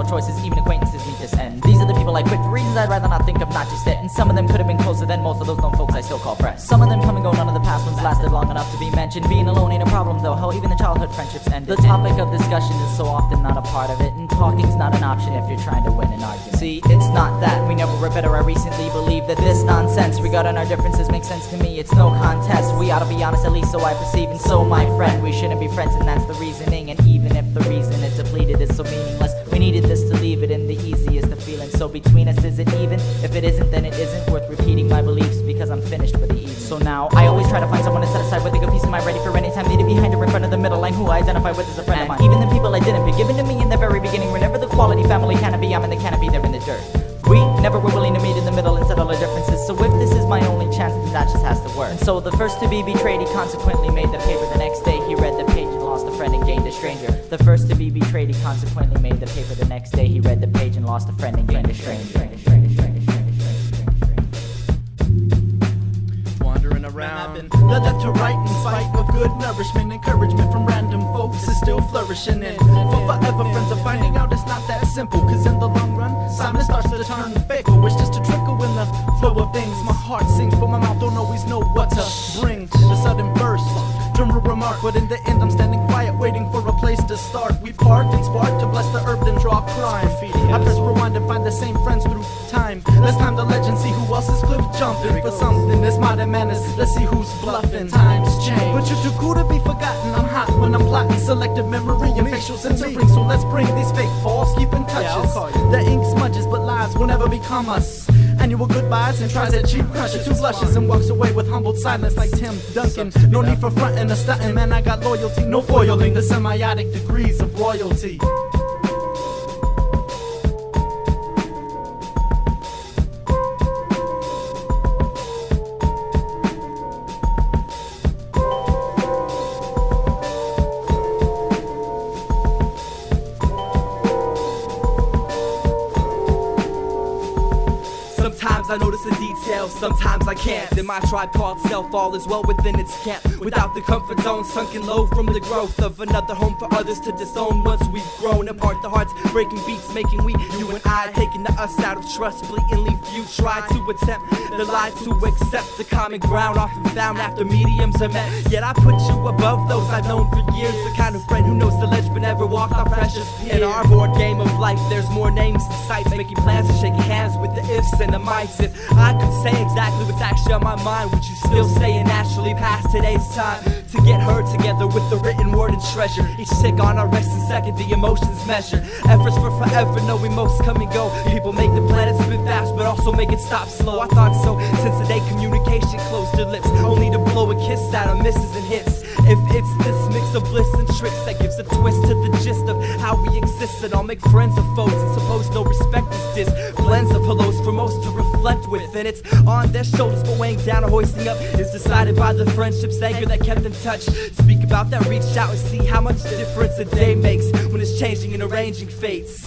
choices, even acquaintances meet this end. These are the people I quit for reasons I'd rather not think of, not just it. And some of them could have been closer than most of those known folks I still call friends. Some of them come and go, none of the past ones lasted long enough to be mentioned. Being alone ain't a problem though, hell, even the childhood friendships end. The topic of discussion is so often not a part of it, and talking's not an option if you're trying to win an argument. See, it's not that we never were better. I recently believe that this nonsense regarding our differences makes sense to me. It's no contest, we ought to be honest, at least so I perceive. And so my friend, we shouldn't be friends, and that's the reasoning. And even if the reason it's depleted is so meaningless, we needed this to leave it in the easiest of feelings. So between us, is it even? If it isn't, then it isn't worth repeating my beliefs, because I'm finished for the ease. So now I always try to find someone to set aside with a good piece of mind, ready for any time needed behind or in front of the middle line, who I identify with as a friend of mine. Even the people I didn't pick, given to me in the very beginning, were never the quality family canopy. I'm in the canopy, they're in the dirt. We never were willing to meet in the middle and settle our differences. So if this is my only chance, then that just has to work. And so the first to be betrayed, he consequently made the paper. The next day he read the page and lost a friend and gained a stranger. The first to be betrayed, he consequently made the paper. The next day he read the page and lost a friend and gained a stranger. Wandering around, led left to right in spite of good nourishment. Encouragement from random folks is still flourishing. And for forever friends are finding out it's not that simple, cause in the long run silence starts to turn fickle. It's just a trickle in the flow of things. My heart sings but my mouth don't always know what to bring. The sudden burst from a remark, but in the end I'm standing quiet waiting for a place to start. We parked and sparked to bless the herb then draw crime. I press rewind and find the same friends through time. Let's climb the ledge, see who else is cliff jumping for something. This modern madness, let's see who's bluffing. Times change, but you're too cool to be forgotten. I'm hot when I'm plotting, selective memory and facial censoring. So let's bring these fake false keeping touches. The ink smudges, but lies will never become us. Annual goodbyes and tries at cheap crushes. Who blushes and walks away with humbled silence like Tim Duncan. No need for frontin' or stuntin', man, I got loyalty. No foiling the semiotic degrees of royalty. Sometimes I notice the details, sometimes I can't. In my tribe called self, all is well within its camp. Without the comfort zone, sunken low from the growth of another home for others to disown. Once we've grown apart, the hearts breaking beats, making we, you and I, taking the us out of trust. Blatantly few try to attempt the lie to accept the common ground, often found after mediums are met. Yet I put you above those I've known for years, the kind of friend who knows the ledge but never walked our precious pier. In our board game of life, there's more names and sights, making plans and shaking hands with the ifs and the mights. If I could say exactly what's actually on my mind, would you still say it naturally past today's time? To get her together with the written word and treasure, each tick on our resting second, the emotions measure. Efforts for forever, know we most come and go. People make the planet spin fast, but also make it stop slow. I thought so, since the day communication closed their lips, only to blow a kiss out of misses and hits. If it's this mix of bliss and tricks that gives a twist to the gist of how we exist, and I'll make friends of foes and suppose no respect is dis. Blends of pillows for most to reflect with, and it's on their shoulders, but weighing down or hoisting up is decided by the friendship's anchor that kept in touch. Speak about that, reach out and see how much difference a day makes when it's changing and arranging fates.